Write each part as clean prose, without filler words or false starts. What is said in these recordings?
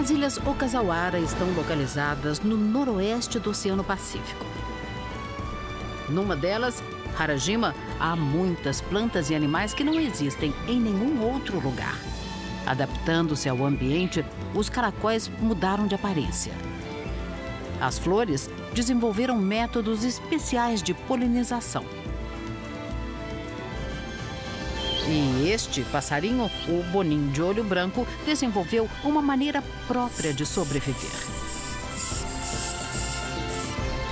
As ilhas Okazawara estão localizadas no noroeste do Oceano Pacífico. Numa delas, Harajima, há muitas plantas e animais que não existem em nenhum outro lugar. Adaptando-se ao ambiente, os caracóis mudaram de aparência. As flores desenvolveram métodos especiais de polinização. E este passarinho, o boninho de olho branco, desenvolveu uma maneira própria de sobreviver.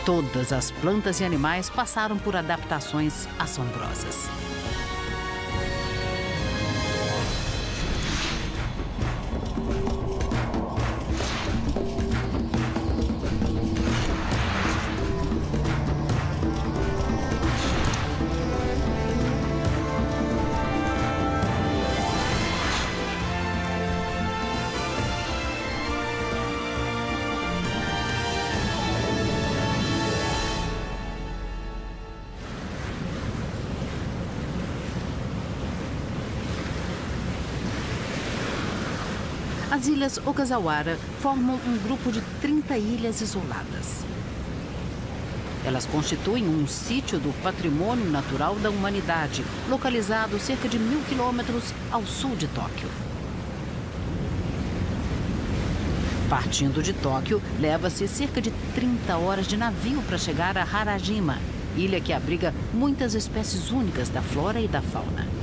Todas as plantas e animais passaram por adaptações assombrosas. As ilhas Okazawara formam um grupo de 30 ilhas isoladas. Elas constituem um sítio do patrimônio natural da humanidade, localizado cerca de 1.000 quilômetros ao sul de Tóquio. Partindo de Tóquio, leva-se cerca de 30 horas de navio para chegar a Harajima, ilha que abriga muitas espécies únicas da flora e da fauna.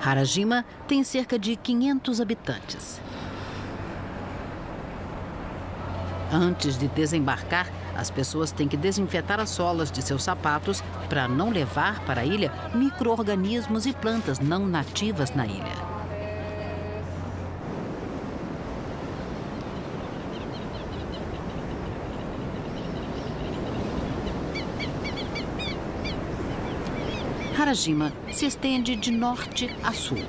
Harajima tem cerca de 500 habitantes. Antes de desembarcar, as pessoas têm que desinfetar as solas de seus sapatos para não levar para a ilha micro-organismos e plantas não nativas na ilha. Harajima se estende de norte a sul.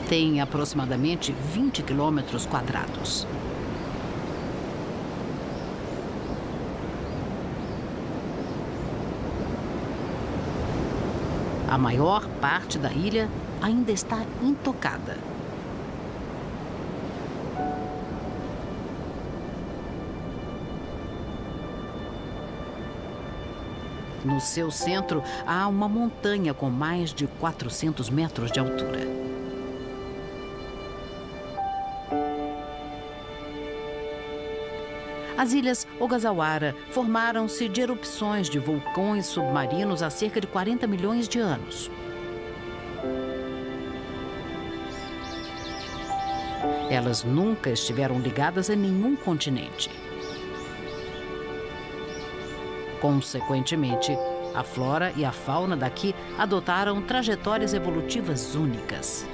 Tem aproximadamente 20 quilômetros quadrados. A maior parte da ilha ainda está intocada. No seu centro, há uma montanha com mais de 400 metros de altura. As ilhas Okazawara formaram-se de erupções de vulcões submarinos há cerca de 40 milhões de anos. Elas nunca estiveram ligadas a nenhum continente. Consequentemente, a flora e a fauna daqui adotaram trajetórias evolutivas únicas.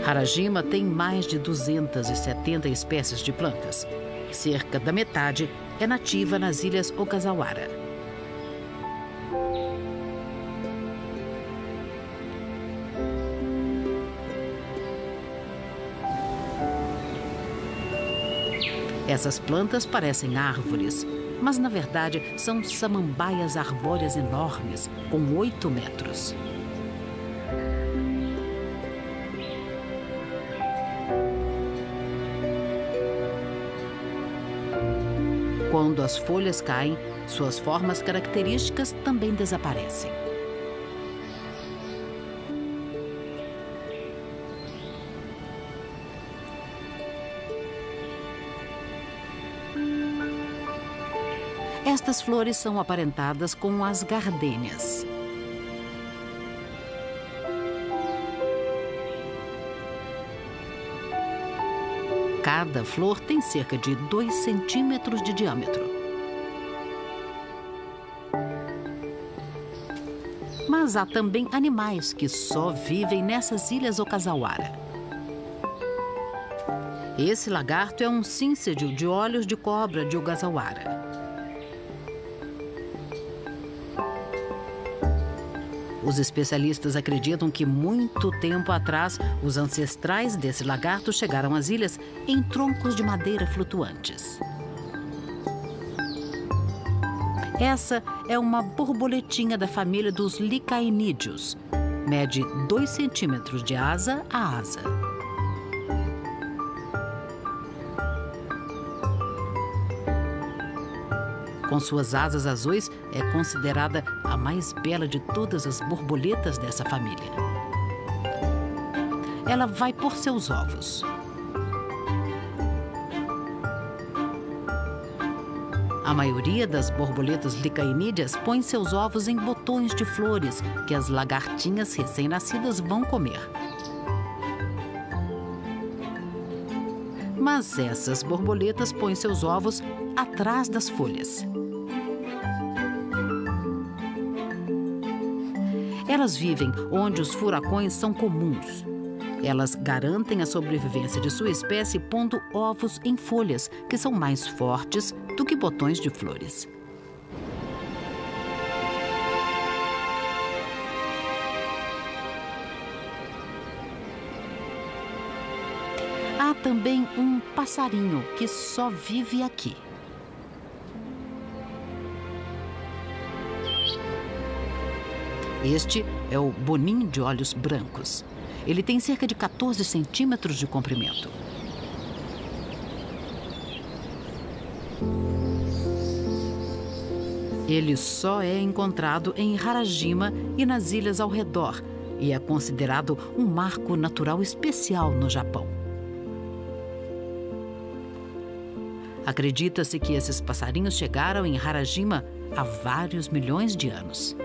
Harajima tem mais de 270 espécies de plantas. Cerca da metade é nativa nas ilhas Okazawara. Essas plantas parecem árvores, mas na verdade são samambaias arbóreas enormes, com 8 metros. Quando as folhas caem, suas formas características também desaparecem. Estas flores são aparentadas com as gardênias. Cada flor tem cerca de 2 centímetros de diâmetro. Mas há também animais que só vivem nessas ilhas Okazawara. Esse lagarto é um cíncede de olhos de cobra de Okazawara. Os especialistas acreditam que muito tempo atrás, os ancestrais desse lagarto chegaram às ilhas em troncos de madeira flutuantes. Essa é uma borboletinha da família dos licaenídeos. Mede 2 centímetros de asa a asa. Com suas asas azuis, é considerada a mais bela de todas as borboletas dessa família. Ela vai pôr seus ovos. A maioria das borboletas licaenídeas põe seus ovos em botões de flores que as lagartinhas recém-nascidas vão comer. Mas essas borboletas põem seus ovos atrás das folhas. Elas vivem onde os furacões são comuns. Elas garantem a sobrevivência de sua espécie pondo ovos em folhas, que são mais fortes do que botões de flores. Há também um passarinho que só vive aqui. Este é o bonim de olhos brancos. Ele tem cerca de 14 centímetros de comprimento. Ele só é encontrado em Harajima e nas ilhas ao redor e é considerado um marco natural especial no Japão. Acredita-se que esses passarinhos chegaram em Harajima há vários milhões de anos.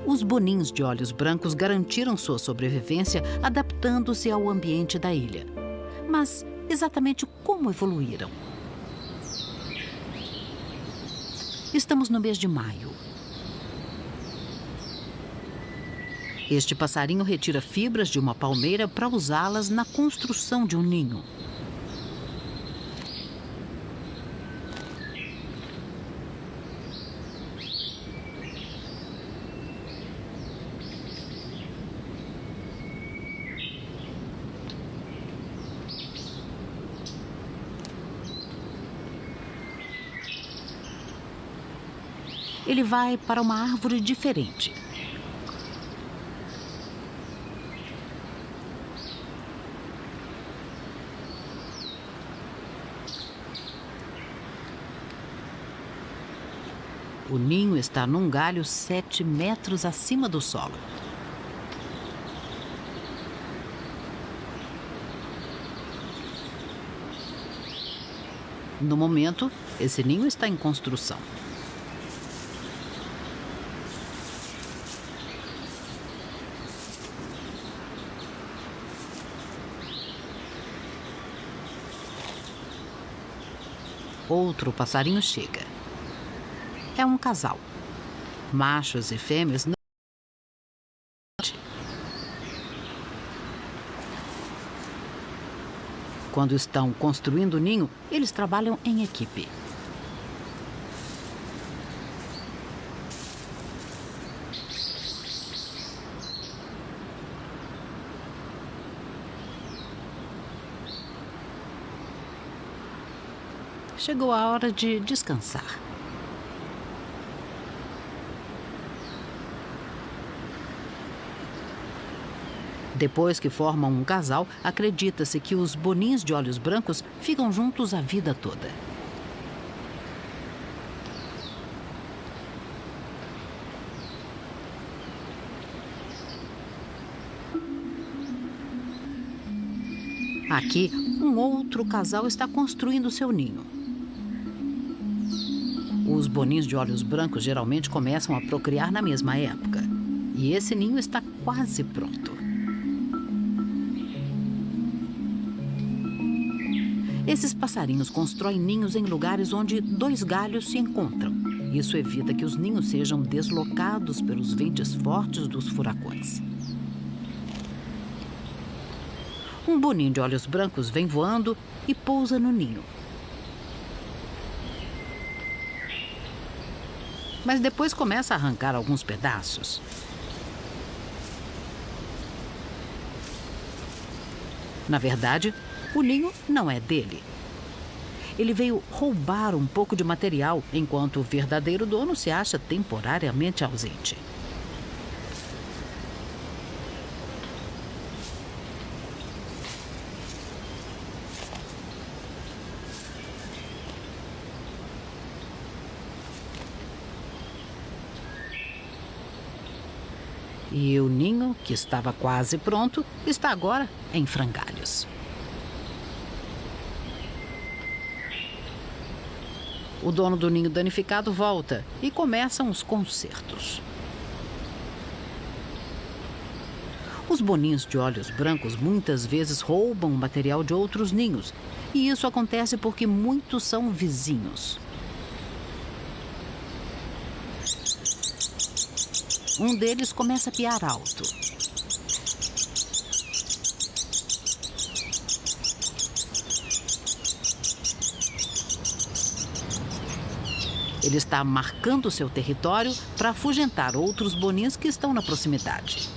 Os bonins de olhos brancos garantiram sua sobrevivência adaptando-se ao ambiente da ilha. Mas exatamente como evoluíram? Estamos no mês de maio. Este passarinho retira fibras de uma palmeira para usá-las na construção de um ninho. Ele vai para uma árvore diferente. O ninho está num galho 7 metros acima do solo. No momento, esse ninho está em construção. Outro passarinho chega. É um casal. Machos e fêmeas não. Quando estão construindo o ninho, eles trabalham em equipe. Chegou a hora de descansar. Depois que formam um casal, acredita-se que os bonins de olhos brancos ficam juntos a vida toda. Aqui, um outro casal está construindo seu ninho. Os bonins de olhos brancos geralmente começam a procriar na mesma época. E esse ninho está quase pronto. Esses passarinhos constroem ninhos em lugares onde 2 galhos se encontram. Isso evita que os ninhos sejam deslocados pelos ventos fortes dos furacões. Um boninho de olhos brancos vem voando e pousa no ninho. mas depois começa a arrancar alguns pedaços. Na verdade, o ninho não é dele. Ele veio roubar um pouco de material, enquanto o verdadeiro dono se acha temporariamente ausente. E o ninho, que estava quase pronto, está agora em frangalhos. O dono do ninho danificado volta e começam os consertos. Os boninhos de olhos brancos muitas vezes roubam o material de outros ninhos, e isso acontece porque muitos são vizinhos. Um deles começa a piar alto. Ele está marcando seu território para afugentar outros bonins que estão na proximidade.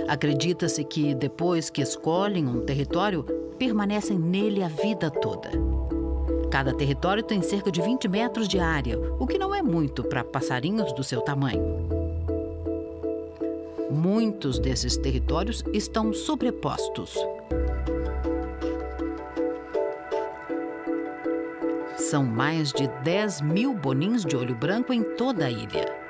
Acredita-se que, depois que escolhem um território, permanecem nele a vida toda. Cada território tem cerca de 20 metros de área, o que não é muito para passarinhos do seu tamanho. Muitos desses territórios estão sobrepostos. São mais de 10.000 bonins de olho branco em toda a ilha.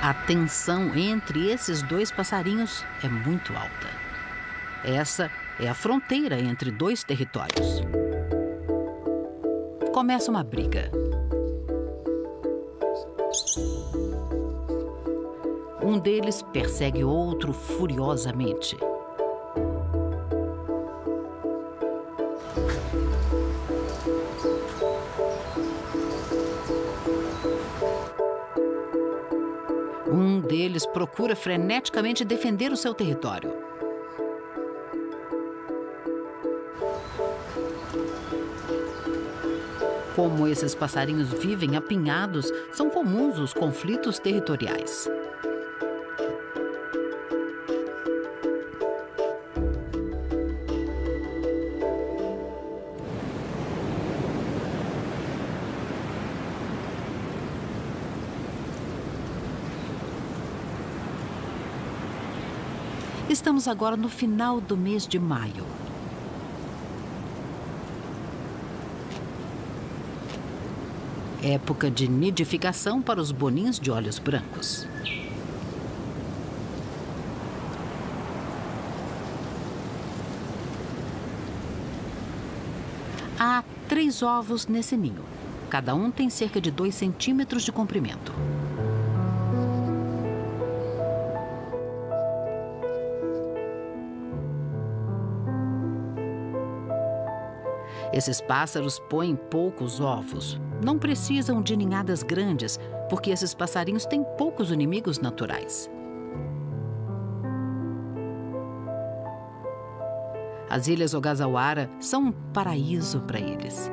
A tensão entre esses dois passarinhos é muito alta. Essa é a fronteira entre dois territórios. Começa uma briga. Um deles persegue outro furiosamente. Um deles procura freneticamente defender o seu território. Como esses passarinhos vivem apinhados, são comuns os conflitos territoriais. Estamos agora no final do mês de maio. Época de nidificação para os bonins de olhos brancos. Há 3 ovos nesse ninho. Cada um tem cerca de 2 centímetros de comprimento. Esses pássaros põem poucos ovos. Não precisam de ninhadas grandes, porque esses passarinhos têm poucos inimigos naturais. As ilhas Ogasawara são um paraíso para eles.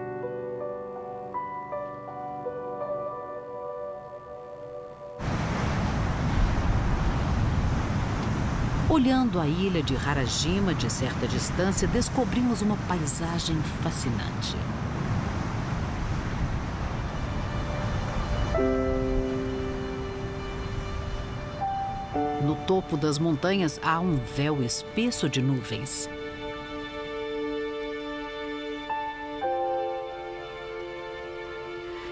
Olhando a ilha de Harajima de certa distância, descobrimos uma paisagem fascinante. No topo das montanhas há um véu espesso de nuvens.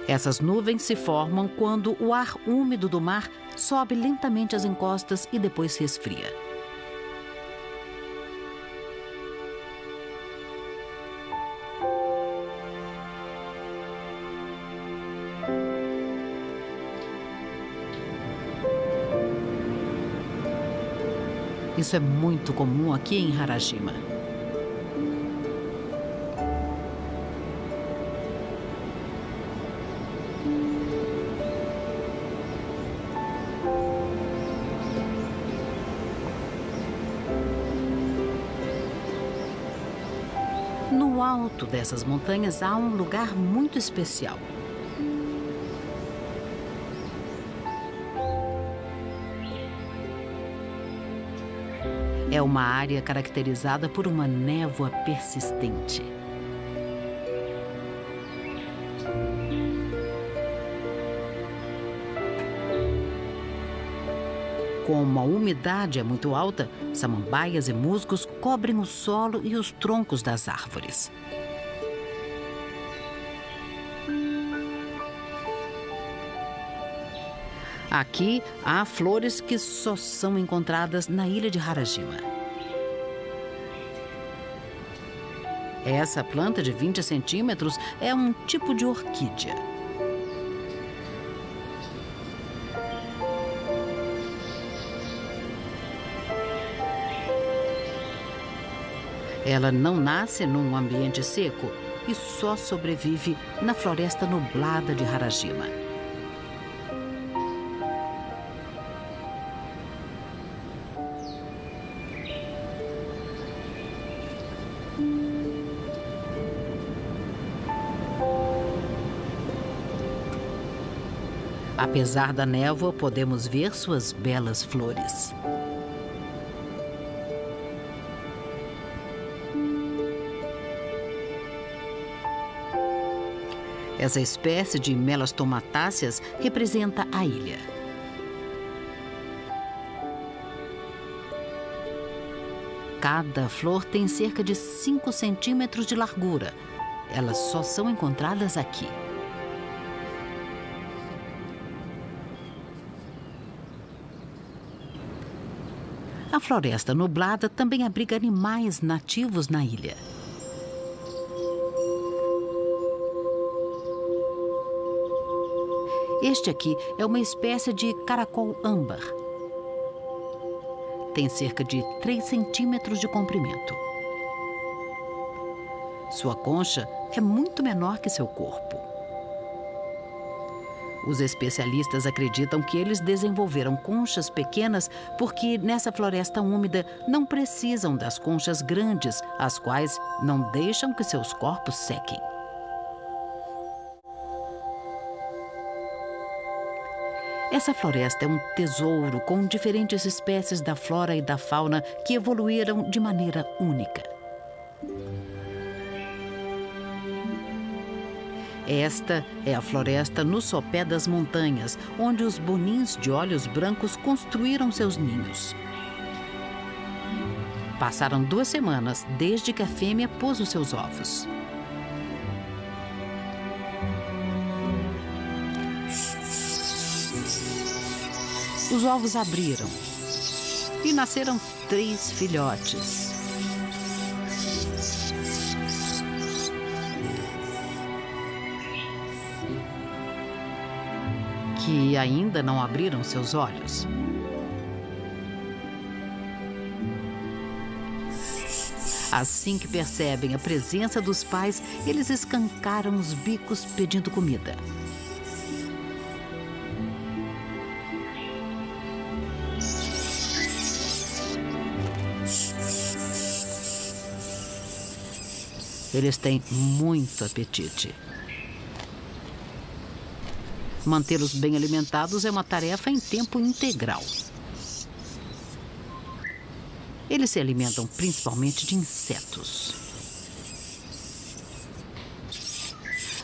Essas nuvens se formam quando o ar úmido do mar sobe lentamente as encostas e depois se esfria. Isso é muito comum aqui em Harajima. No alto dessas montanhas há um lugar muito especial. É uma área caracterizada por uma névoa persistente. Como a umidade é muito alta, samambaias e musgos cobrem o solo e os troncos das árvores. Aqui há flores que só são encontradas na ilha de Harajima. Essa planta de 20 centímetros é um tipo de orquídea. Ela não nasce num ambiente seco e só sobrevive na floresta nublada de Harajima. Apesar da névoa, podemos ver suas belas flores. Essa espécie de melastomatáceas representa a ilha. Cada flor tem cerca de 5 centímetros de largura. Elas só são encontradas aqui. A floresta nublada também abriga animais nativos na ilha. Este aqui é uma espécie de caracol âmbar. Tem cerca de 3 centímetros de comprimento. Sua concha é muito menor que seu corpo. Os especialistas acreditam que eles desenvolveram conchas pequenas porque nessa floresta úmida não precisam das conchas grandes, as quais não deixam que seus corpos sequem. Essa floresta é um tesouro com diferentes espécies da flora e da fauna que evoluíram de maneira única. Esta é a floresta no sopé das montanhas, onde os bonins de olhos brancos construíram seus ninhos. Passaram 2 semanas desde que a fêmea pôs os seus ovos. Os ovos abriram e nasceram 3 filhotes. Que ainda não abriram seus olhos. Assim que percebem a presença dos pais, eles escancaram os bicos pedindo comida. Eles têm muito apetite. Mantê-los bem alimentados é uma tarefa em tempo integral. Eles se alimentam principalmente de insetos.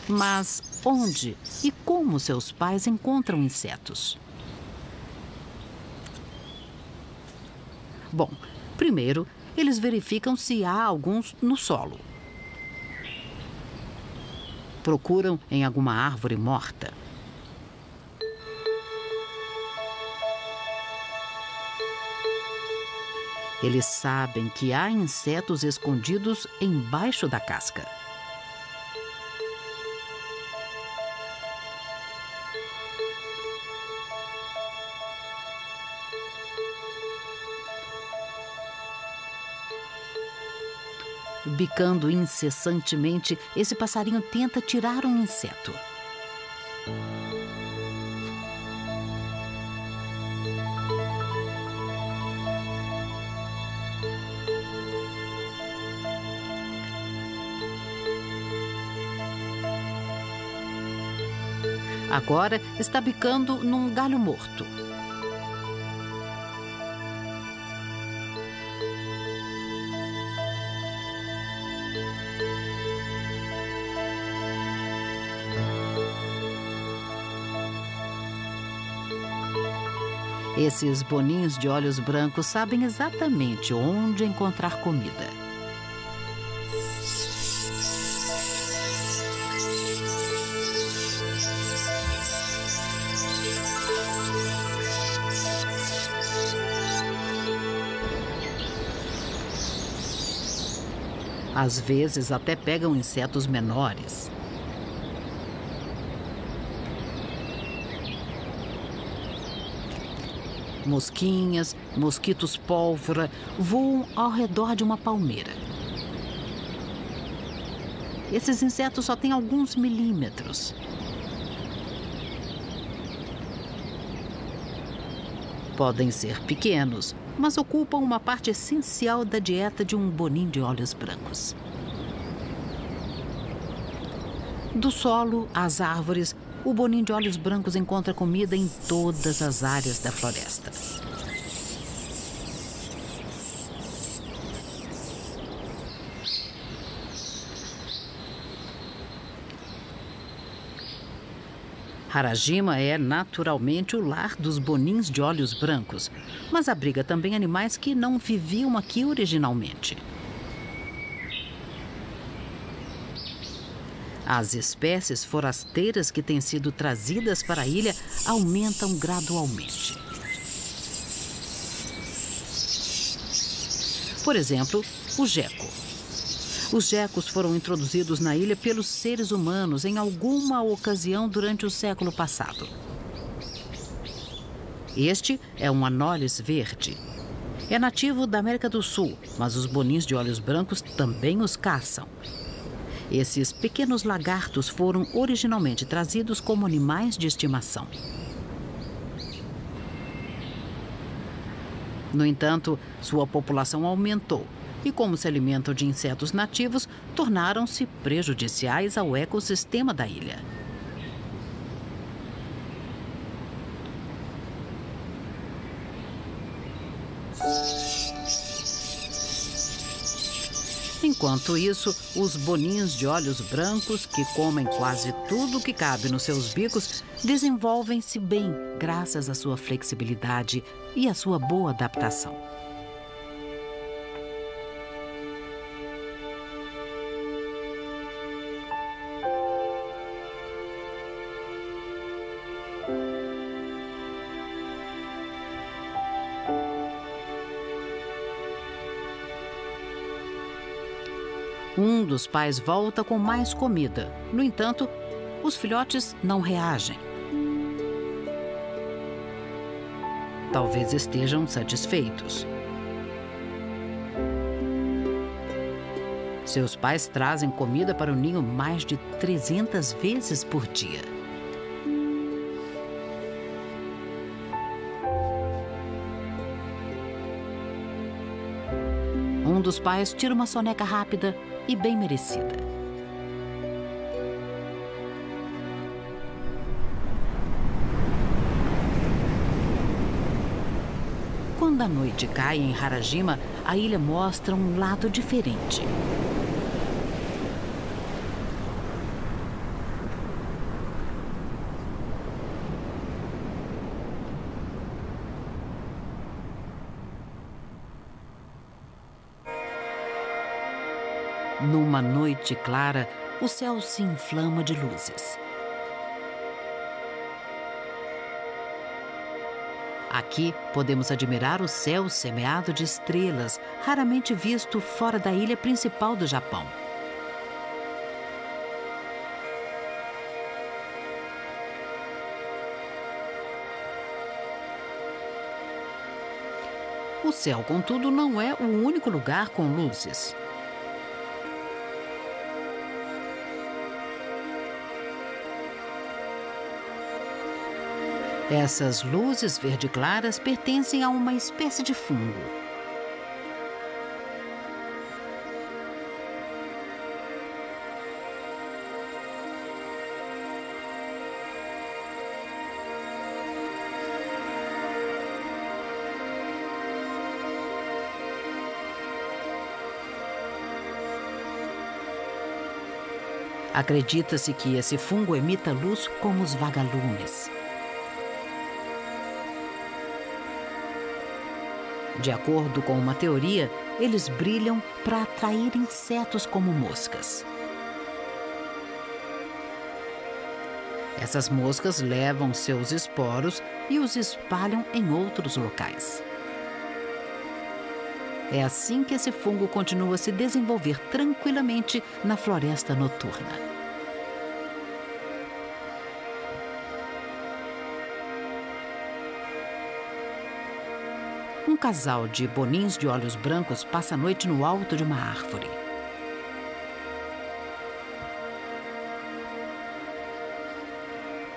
Mas onde e como seus pais encontram insetos? Bom, primeiro, eles verificam se há alguns no solo. Procuram em alguma árvore morta. Eles sabem que há insetos escondidos embaixo da casca. Bicando incessantemente, esse passarinho tenta tirar um inseto. Agora está bicando num galho morto. Esses boninhos de olhos brancos sabem exatamente onde encontrar comida. Às vezes até pegam insetos menores. Mosquinhas, mosquitos pólvora voam ao redor de uma palmeira. Esses insetos só têm alguns milímetros. Podem ser pequenos, mas ocupam uma parte essencial da dieta de um boninho de olhos brancos. Do solo às árvores, o boninho de olhos brancos encontra comida em todas as áreas da floresta. Harajima é naturalmente o lar dos bonins de olhos brancos, mas abriga também animais que não viviam aqui originalmente. As espécies forasteiras que têm sido trazidas para a ilha aumentam gradualmente. Por exemplo, o geco. Os gecos foram introduzidos na ilha pelos seres humanos em alguma ocasião durante o século passado. Este é um Anolis verde. É nativo da América do Sul, mas os bonins de olhos brancos também os caçam. Esses pequenos lagartos foram originalmente trazidos como animais de estimação. No entanto, sua população aumentou e, como se alimentam de insetos nativos, tornaram-se prejudiciais ao ecossistema da ilha. Enquanto isso, os boninhos de olhos brancos, que comem quase tudo que cabe nos seus bicos, desenvolvem-se bem graças à sua flexibilidade e à sua boa adaptação. Um dos pais volta com mais comida. No entanto, os filhotes não reagem. Talvez estejam satisfeitos. Seus pais trazem comida para o ninho mais de 300 vezes por dia. Um dos pais tira uma soneca rápida e bem merecida. Quando a noite cai em Harajima, a ilha mostra um lado diferente. Numa noite clara, o céu se inflama de luzes. Aqui podemos admirar o céu semeado de estrelas, raramente visto fora da ilha principal do Japão. O céu, contudo, não é o único lugar com luzes. Essas luzes verde claras pertencem a uma espécie de fungo. Acredita-se que esse fungo emita luz como os vagalumes. De acordo com uma teoria, eles brilham para atrair insetos como moscas. Essas moscas levam seus esporos e os espalham em outros locais. É assim que esse fungo continua a se desenvolver tranquilamente na floresta noturna. Um casal de bonins de olhos brancos passa a noite no alto de uma árvore.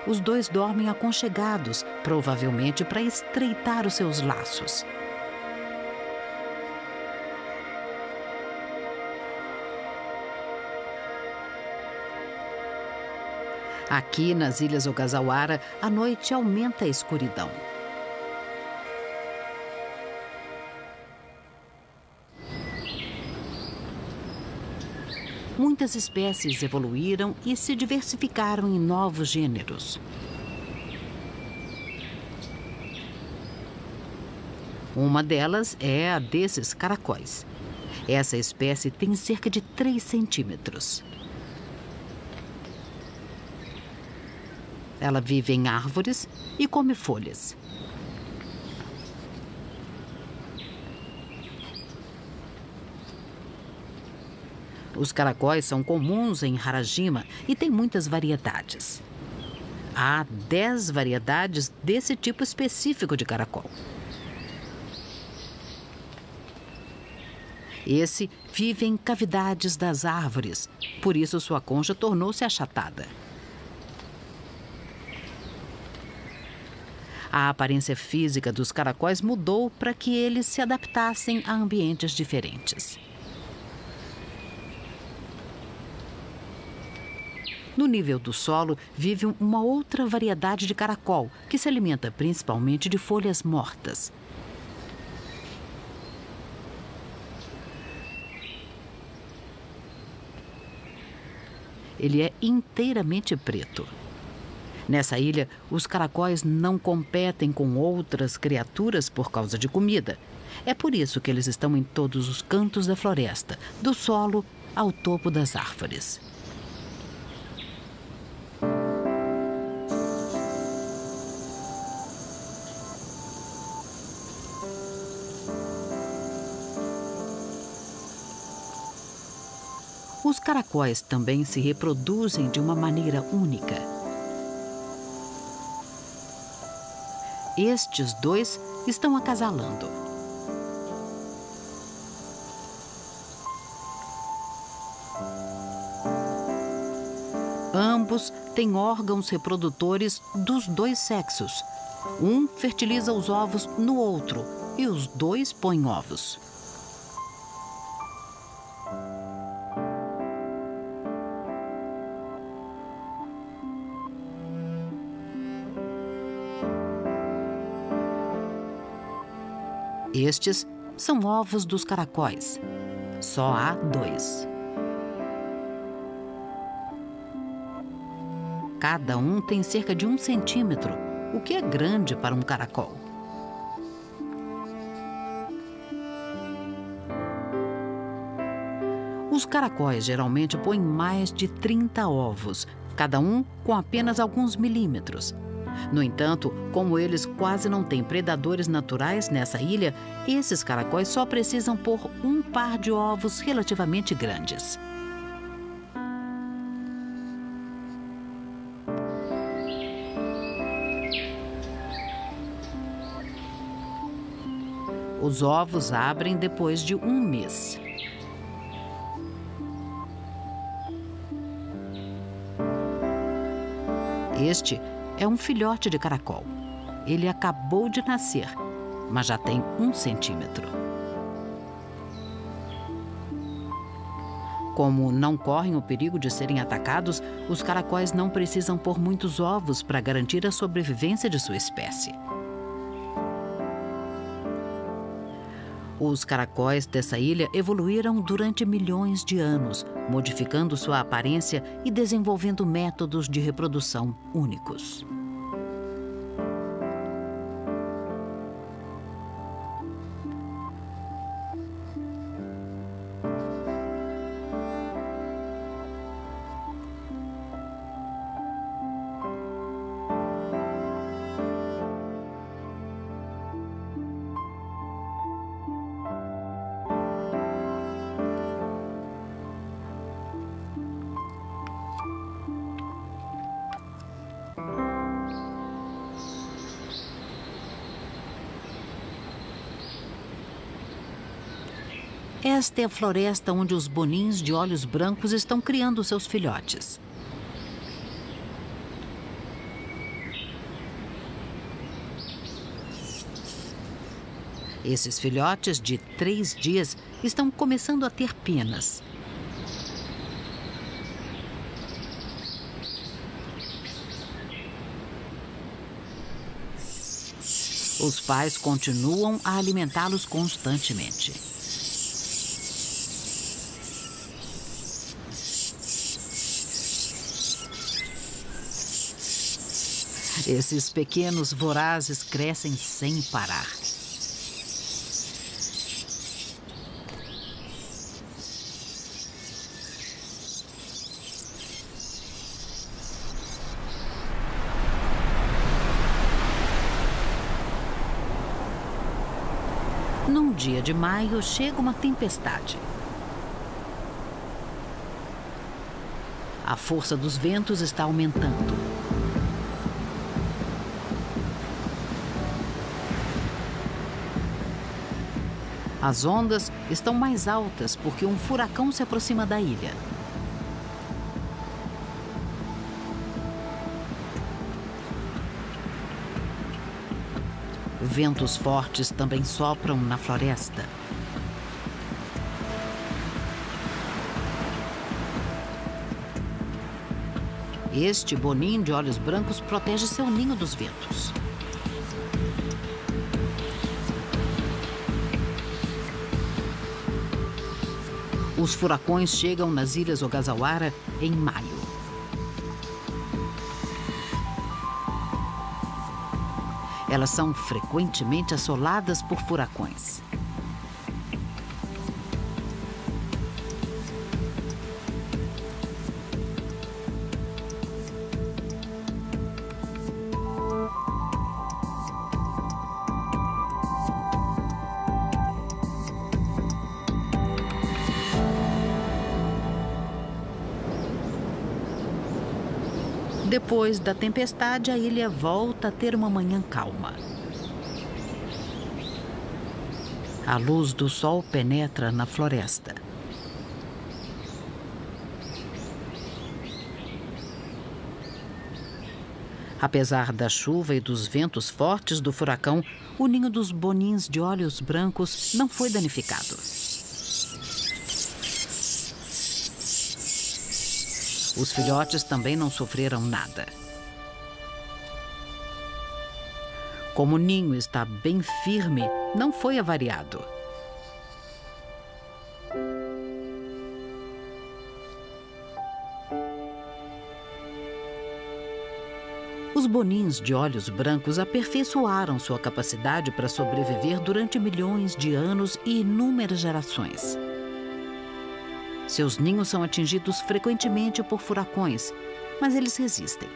Os dois dormem aconchegados, provavelmente para estreitar os seus laços. Aqui nas Ilhas Ogasawara, a noite aumenta a escuridão. Muitas espécies evoluíram e se diversificaram em novos gêneros. Uma delas é a desses caracóis. Essa espécie tem cerca de 3 centímetros. Ela vive em árvores e come folhas. Os caracóis são comuns em Harajima e tem muitas variedades. Há 10 variedades desse tipo específico de caracol. Esse vive em cavidades das árvores, por isso sua concha tornou-se achatada. A aparência física dos caracóis mudou para que eles se adaptassem a ambientes diferentes. No nível do solo, vive uma outra variedade de caracol, que se alimenta principalmente de folhas mortas. Ele é inteiramente preto. Nessa ilha, os caracóis não competem com outras criaturas por causa de comida. É por isso que eles estão em todos os cantos da floresta, do solo ao topo das árvores. Os caracóis também se reproduzem de uma maneira única. Estes dois estão acasalando. Ambos têm órgãos reprodutores dos dois sexos. Um fertiliza os ovos no outro e os dois põem ovos. Estes são ovos dos caracóis. Só há 2. Cada um tem cerca de 1 centímetro, o que é grande para um caracol. Os caracóis geralmente põem mais de 30 ovos, cada um com apenas alguns milímetros. No entanto, como eles quase não têm predadores naturais nessa ilha, esses caracóis só precisam pôr um par de ovos relativamente grandes. Os ovos abrem depois de 1 mês. Este é um filhote de caracol. Ele acabou de nascer, mas já tem 1 centímetro. Como não correm o perigo de serem atacados, os caracóis não precisam pôr muitos ovos para garantir a sobrevivência de sua espécie. Os caracóis dessa ilha evoluíram durante milhões de anos, modificando sua aparência e desenvolvendo métodos de reprodução únicos. Esta é a floresta onde os bonins de olhos brancos estão criando seus filhotes. Esses filhotes de 3 dias estão começando a ter penas. Os pais continuam a alimentá-los constantemente. Esses pequenos vorazes crescem sem parar. Num dia de maio, chega uma tempestade. A força dos ventos está aumentando. As ondas estão mais altas porque um furacão se aproxima da ilha. Ventos fortes também sopram na floresta. Este bonim de olhos brancos protege seu ninho dos ventos. Os furacões chegam nas Ilhas Ogasawara em maio. Elas são frequentemente assoladas por furacões. Depois da tempestade, a ilha volta a ter uma manhã calma. A luz do sol penetra na floresta. Apesar da chuva e dos ventos fortes do furacão, o ninho dos bonins de olhos brancos não foi danificado. Os filhotes também não sofreram nada. Como o ninho está bem firme, não foi avariado. Os bonins de olhos brancos aperfeiçoaram sua capacidade para sobreviver durante milhões de anos e inúmeras gerações. Seus ninhos são atingidos frequentemente por furacões, mas eles resistem.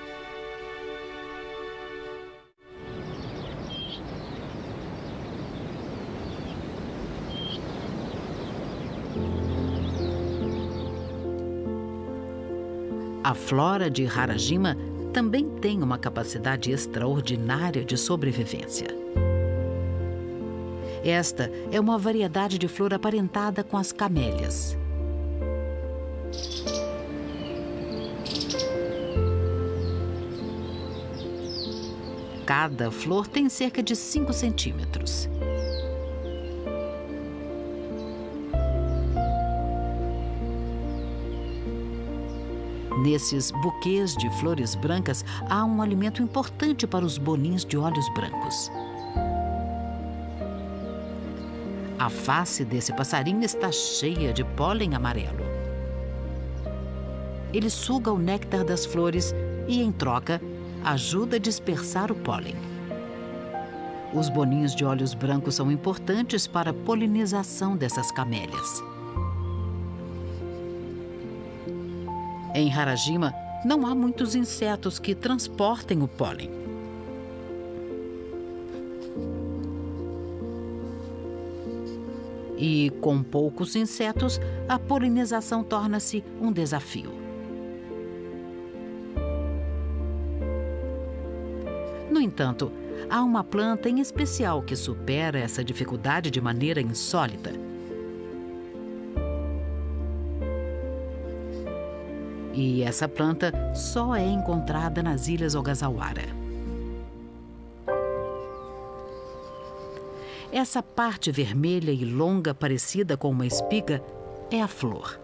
A flora de Harajima também tem uma capacidade extraordinária de sobrevivência. Esta é uma variedade de flor aparentada com as camélias. Cada flor tem cerca de 5 centímetros. Nesses buquês de flores brancas, há um alimento importante para os bonins de olhos brancos. A A face desse passarinho está cheia de pólen amarelo. Ele suga o néctar das flores e, em troca, ajuda a dispersar o pólen. Os boninhos de olhos brancos são importantes para a polinização dessas camélias. Em Harajima, não há muitos insetos que transportem o pólen. E, com poucos insetos, a polinização torna-se um desafio. No entanto, há uma planta em especial que supera essa dificuldade de maneira insólita. E essa planta só é encontrada nas Ilhas Ogasawara. Essa parte vermelha e longa, parecida com uma espiga, é a flor.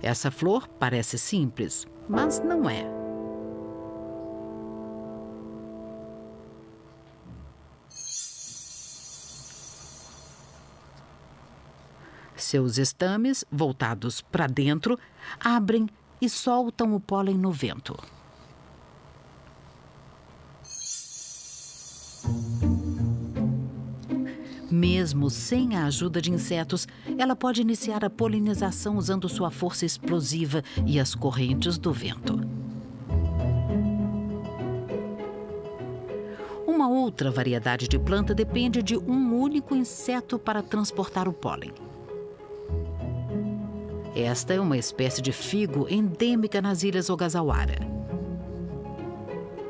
Essa flor parece simples, mas não é. Seus estames, voltados para dentro, abrem e soltam o pólen no vento. Mesmo sem a ajuda de insetos, ela pode iniciar a polinização usando sua força explosiva e as correntes do vento. Uma outra variedade de planta depende de um único inseto para transportar o pólen. Esta é uma espécie de figo endêmica nas Ilhas Ogasawara.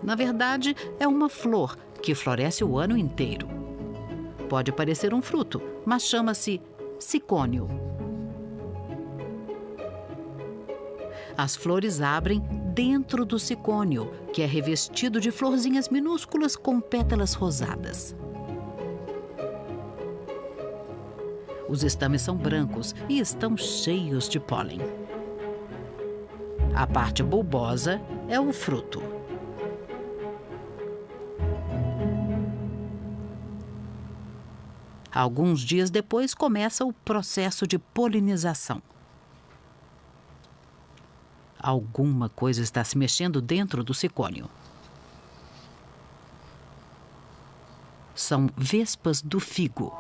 Na verdade, é uma flor que floresce o ano inteiro. Pode parecer um fruto, mas chama-se cicônio. As flores abrem dentro do cicônio, que é revestido de florzinhas minúsculas com pétalas rosadas. Os estames são brancos e estão cheios de pólen. A parte bulbosa é o fruto. Alguns dias depois começa o processo de polinização. Alguma coisa está se mexendo dentro do cicônio. São vespas do figo.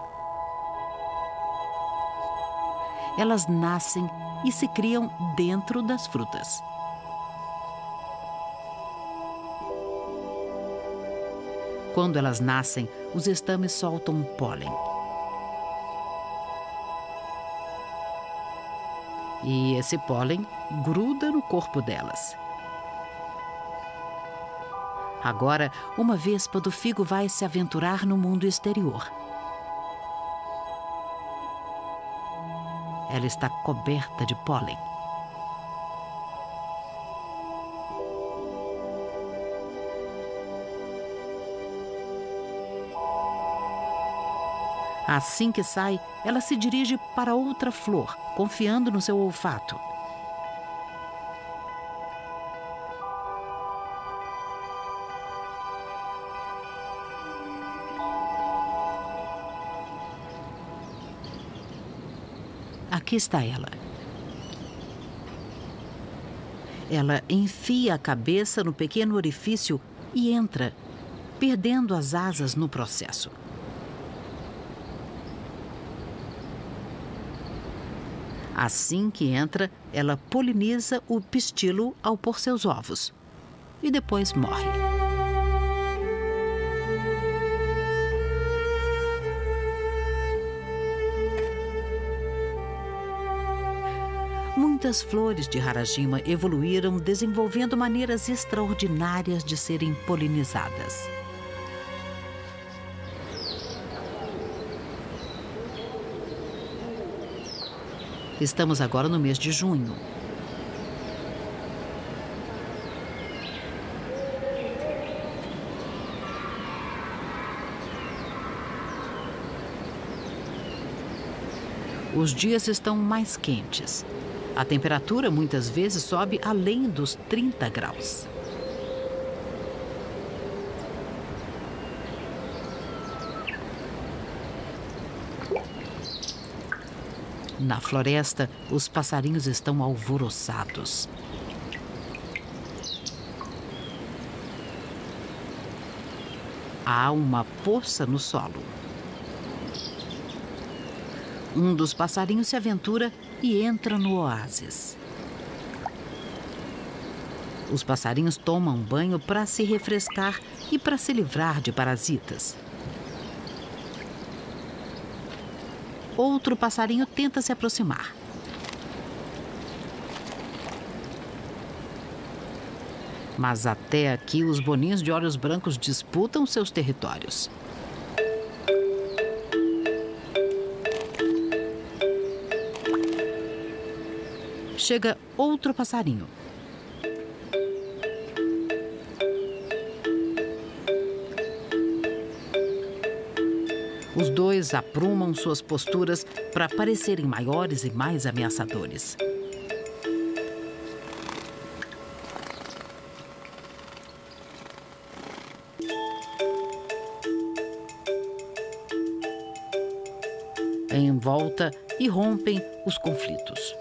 Elas nascem e se criam dentro das frutas. Quando elas nascem, os estames soltam pólen. E esse pólen gruda no corpo delas. Agora, uma vespa do figo vai se aventurar no mundo exterior. Ela está coberta de pólen. Assim que sai, ela se dirige para outra flor, confiando no seu olfato. Aqui está ela. Ela enfia a cabeça no pequeno orifício e entra, perdendo as asas no processo. Assim que entra, ela poliniza o pistilo ao pôr seus ovos e depois morre. Muitas flores de Harajima evoluíram desenvolvendo maneiras extraordinárias de serem polinizadas. Estamos agora no mês de junho. Os dias estão mais quentes. A temperatura muitas vezes sobe além dos 30 graus. Na floresta, os passarinhos estão alvoroçados. Há uma poça no solo. Um dos passarinhos se aventura e entra no oásis. Os passarinhos tomam banho para se refrescar e para se livrar de parasitas. Outro passarinho tenta se aproximar. Mas até aqui os boninhos de olhos brancos disputam seus territórios. Chega outro passarinho. Os dois aprumam suas posturas para parecerem maiores e mais ameaçadores. Em volta e rompem os conflitos.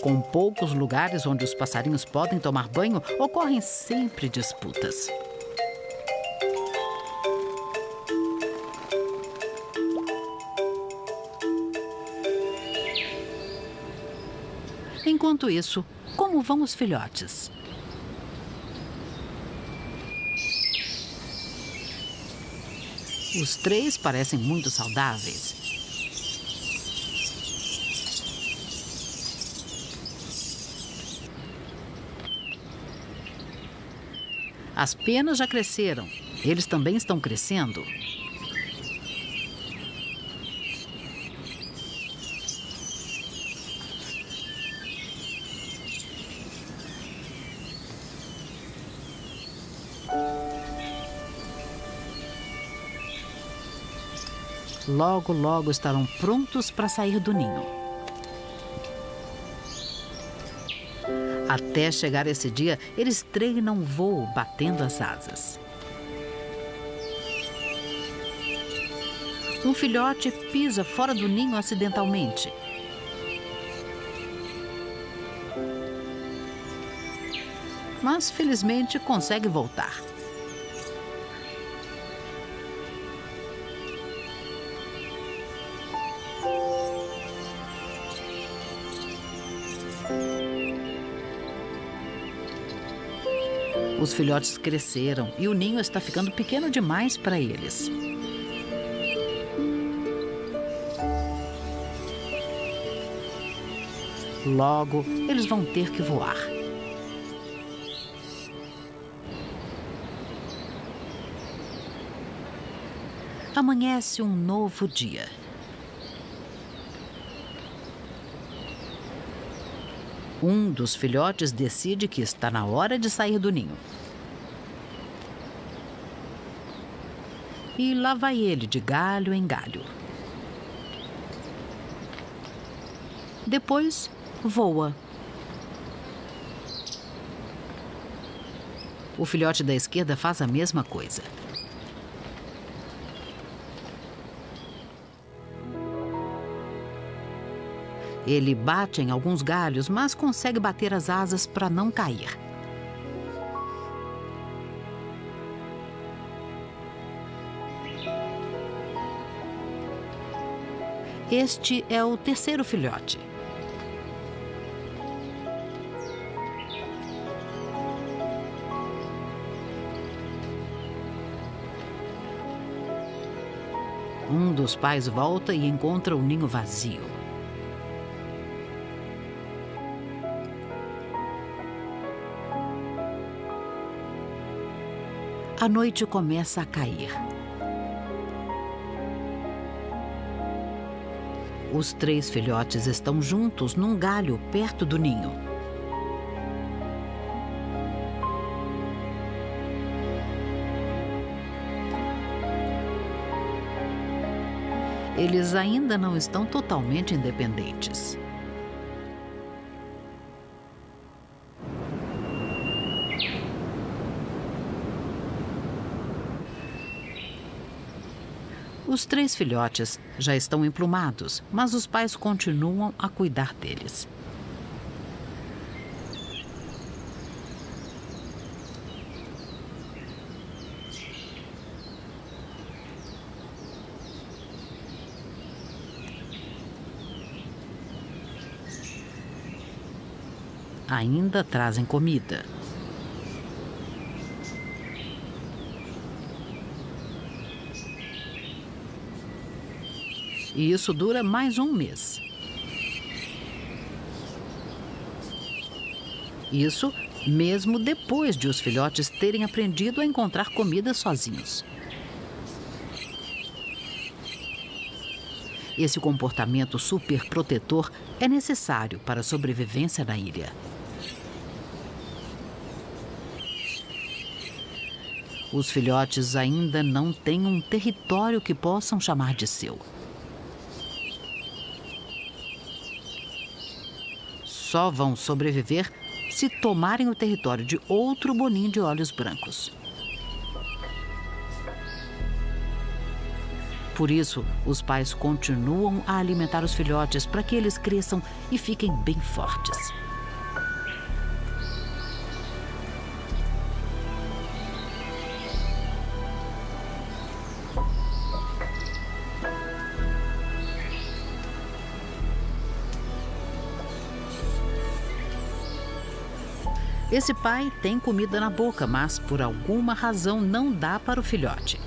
Com poucos lugares onde os passarinhos podem tomar banho, ocorrem sempre disputas. Enquanto isso, como vão os filhotes? Os três parecem muito saudáveis. As penas já cresceram. Eles também estão crescendo. Logo, logo estarão prontos para sair do ninho. Até chegar esse dia, eles treinam voo batendo as asas. Um filhote pisa fora do ninho acidentalmente. Mas, felizmente, consegue voltar. Os filhotes cresceram e o ninho está ficando pequeno demais para eles. Logo, eles vão ter que voar. Amanhece um novo dia. Um dos filhotes decide que está na hora de sair do ninho. E lá vai ele, de galho em galho. Depois, voa. O filhote da esquerda faz a mesma coisa. Ele bate em alguns galhos, mas consegue bater as asas para não cair. Este é o terceiro filhote. Um dos pais volta e encontra o ninho vazio. A noite começa a cair. Os três filhotes estão juntos num galho perto do ninho. Eles ainda não estão totalmente independentes. Os 3 filhotes já estão emplumados, mas os pais continuam a cuidar deles. Ainda trazem comida. E isso dura mais um mês. Isso mesmo depois de os filhotes terem aprendido a encontrar comida sozinhos. Esse comportamento superprotetor é necessário para a sobrevivência na ilha. Os filhotes ainda não têm um território que possam chamar de seu. Só vão sobreviver se tomarem o território de outro boninho de olhos brancos. Por isso, os pais continuam a alimentar os filhotes para que eles cresçam e fiquem bem fortes. Esse pai tem comida na boca, mas por alguma razão não dá para o filhote.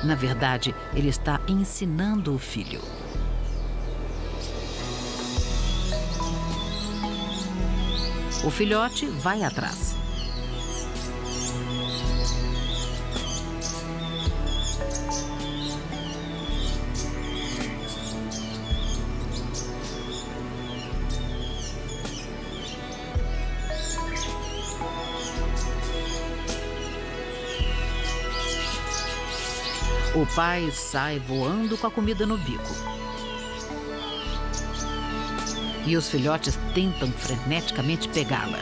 Na verdade, ele está ensinando o filho. O filhote vai atrás. O pai sai voando com a comida no bico. E os filhotes tentam freneticamente pegá-la.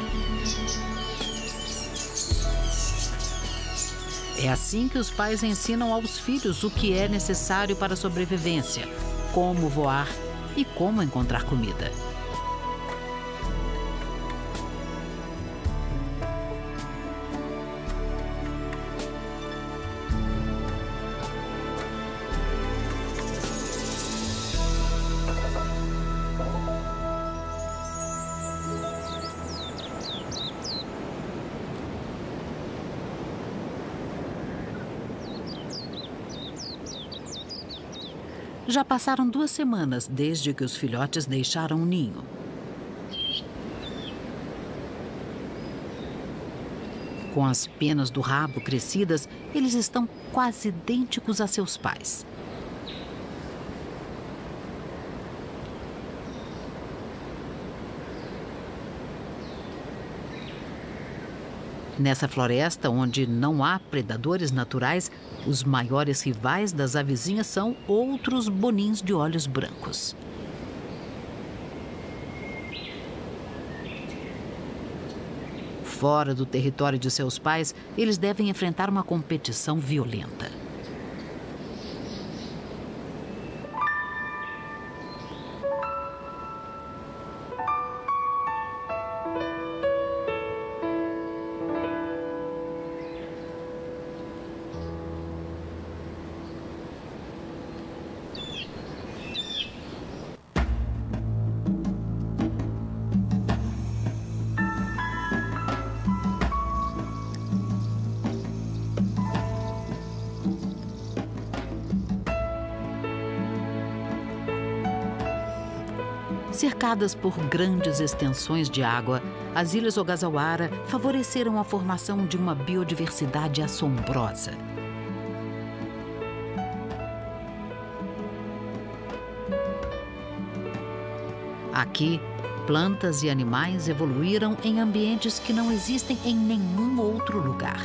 É assim que os pais ensinam aos filhos o que é necessário para a sobrevivência, como voar e como encontrar comida. Já passaram 2 semanas desde que os filhotes deixaram o ninho. Com as penas do rabo crescidas, eles estão quase idênticos a seus pais. Nessa floresta, onde não há predadores naturais, os maiores rivais das avezinhas são outros bonins de olhos brancos. Fora do território de seus pais, eles devem enfrentar uma competição violenta. Cercadas por grandes extensões de água, as Ilhas Ogasawara favoreceram a formação de uma biodiversidade assombrosa. Aqui, plantas e animais evoluíram em ambientes que não existem em nenhum outro lugar.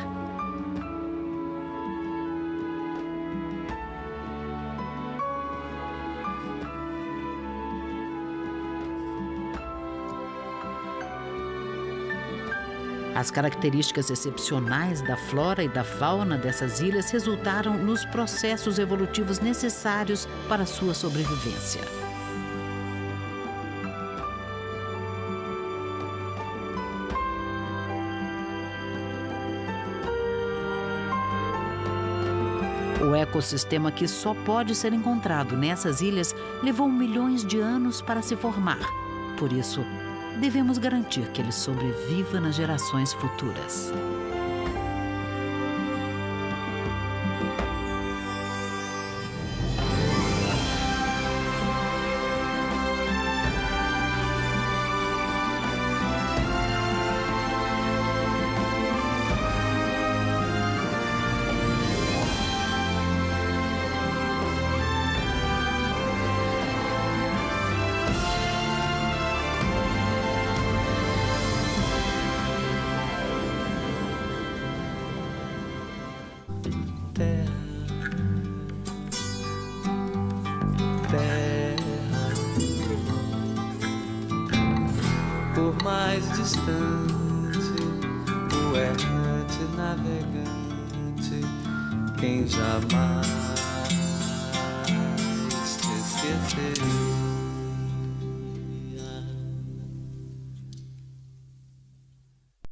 As características excepcionais da flora e da fauna dessas ilhas resultaram nos processos evolutivos necessários para sua sobrevivência. O ecossistema que só pode ser encontrado nessas ilhas levou milhões de anos para se formar. Por isso, devemos garantir que ele sobreviva nas gerações futuras. Por mais distante, o errante navegante, quem jamais te esquecerá.